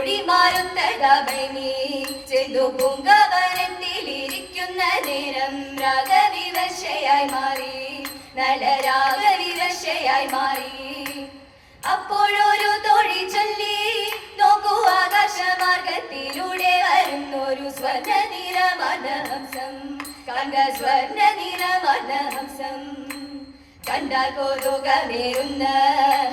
കൊടി മാറുത്തടവൈനി ചെന്നു പൂങ്കവനത്തിലിരിക്കുന്ന നേരം രാഗവിവശയായി മാറി, നല്ല രാഗവിവശയായി മാറി. അപ്പോഴൊരു തോഴി ചൊല്ലി, നോക്കൂ ആകാശമാർഗത്തിലൂടെ വരുന്നൊരു സ്വർണ്ണ നിറമനഹംസം, കണ്ട സ്വർണ്ണ നിറമനഹംസം. കണ്ടാൽ കോതുകമേറുന്ന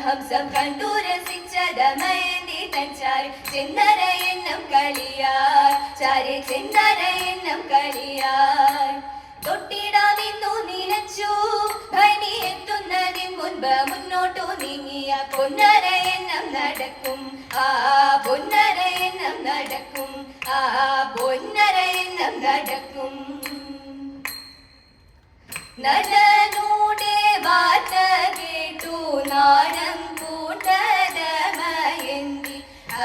ഹംസം കണ്ടു രസിച്ച ദമയന്തി തൻ ചാരി ചെന്നരയെണ്ണം കളിയാർ, ചാരി ചെന്നരയെണ്ണം കളിയാർ. തൊട്ടിടാമെന്നു നിലച്ചു ഭൈനി എത്തുന്നതിന് മുൻപ് മുന്നോട്ടു നീങ്ങിയ പൊന്നരയെണ്ണം നടക്കും, ആ പൊന്നരയെണ്ണം നടക്കും, ആ പൊന്നരയെണ്ണം നടക്കും. നലനൂടെ വാർത്ത കേട്ടു നാണം പൂണ്ടതമയന്തി,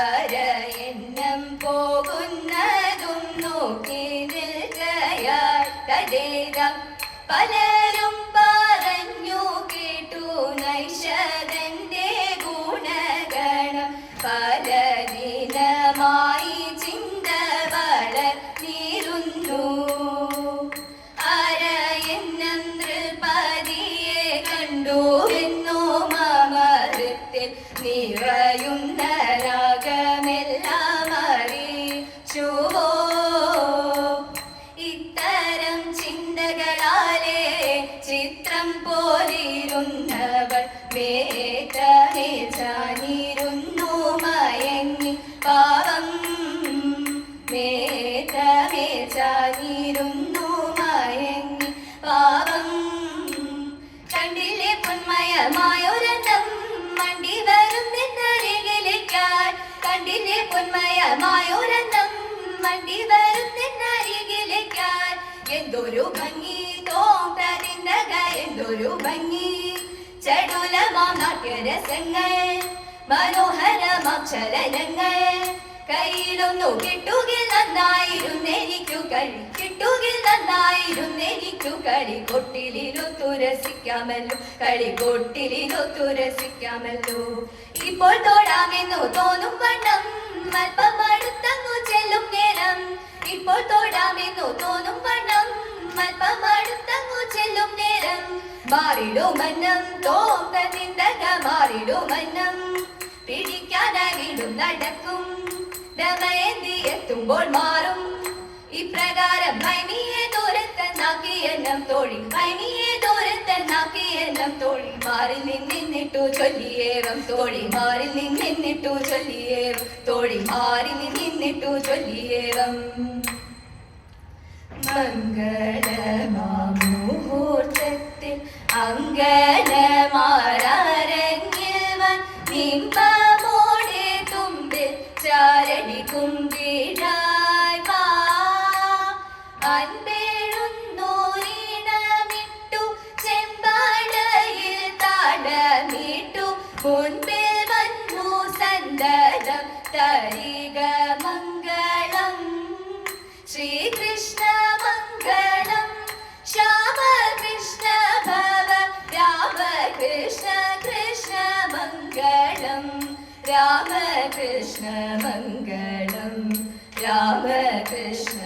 അരയെണ്ണം പോകുന്നതും നോക്കി നിൽക്കയാൽ തദേതം. പലരും പറഞ്ഞു കേട്ടു നൈഷധന്റെ ഗുണഗണം, പല ദിനമായി ചിന്ത വളർന്നിരുന്നു. അരയെണ്ണം നൃപതിയെ കണ്ടുവെന്നു മമൃത്തിൽ നിറയുന്ന രാഗമെല്ലാം അറിച്ചുവോ. ഇത്തരം ചിന്തകളാലേ ചിത്രം പോലിരുന്നവൾ വേദമേൽ ചാഞ്ഞിരുന്നു മയങ്ങി പാവം, വേദമേൽ ചാഞ്ഞിരുന്നു മയങ്ങി പാവം. കണ്ടില്ലേ പൊന്മയമായൊരെണ്ണം മണ്ടി വരുന്നരികിലേക്കാൾ, കണ്ടില്ലേ പൊന്മയമായൊരെണ്ണം മണ്ടി വരുന്നരികിലേക്കാൾ. എന്തൊരു ഭംഗി തോന്തതിന്തക, എന്തൊരു ഭംഗി ചടുലമാം നാട്യരസങ്ങൾ, മനോഹരമാക്ഷരങ്ങൾ. കയ്യിലൊന്നു കിട്ടുകിൽ നന്നായിരുന്നെനിക്കു കളി, കിട്ടുകിൽ നന്നായിരുന്നെനിക്കു കളി. കൊട്ടിലിരുത്തു രസിക്കാമല്ലോ, കളി കൊട്ടിലിരുത്തു രസിക്കാമല്ലോ. ഇപ്പോൾ തൊടാമെന്നു തോന്നും വണ്ണം അല്പം അടുത്തങ്ങു ചെല്ലും നേരം, ഇപ്പോൾ തൊടാമെന്നു തോന്നും വണ്ണം അല്പം അടുത്തങ്ങു ചെല്ലും നേരം. മാറിടുമന്നം തോന്നതിന്തക, മാറിടുമന്നം പിടിക്കാനായിടും നടക്കും. ദമയന്തി എത്തുമ്പോൾ മാറും ഇപ്രകാരം. ഭൈമിയെ ദൂരത്തന്നാക്കിയെണ്ണം തോഴി, ഭൈമിയെ ദൂരത്തന്നാക്കിയെണ്ണം തോഴി. മാറിൽ നിന്നിട്ടു ചൊല്ലിയേവം തോഴി, മാറിൽ നിന്നിട്ടു ചൊല്ലിയേവം തോഴി, മാറിൽ നിന്നിട്ടു ചൊല്ലിയേവം. മംഗളമുഹൂർത്തത്തിൽ അങ്കണമാരങ്ങിൽ വന്നിമ്പമോടെ തുമ്പിൽ ചാരടി കുമ്പിടായി വാ. അൻപേഴുന്നൂറിണമിട്ടു ചെമ്പാടയിൽ താടമിട്ടു മുൻപിൽ വന്നു സന്തതം തരിക മംഗളം. ശ്രീകൃഷ്ണ മംഗളം, ശ്യാമകൃഷ്ണ ഭവ രാമകൃഷ്ണ കൃഷ്ണ മംഗളം, രാമകൃഷ്ണ മംഗളം, രാമകൃഷ്ണ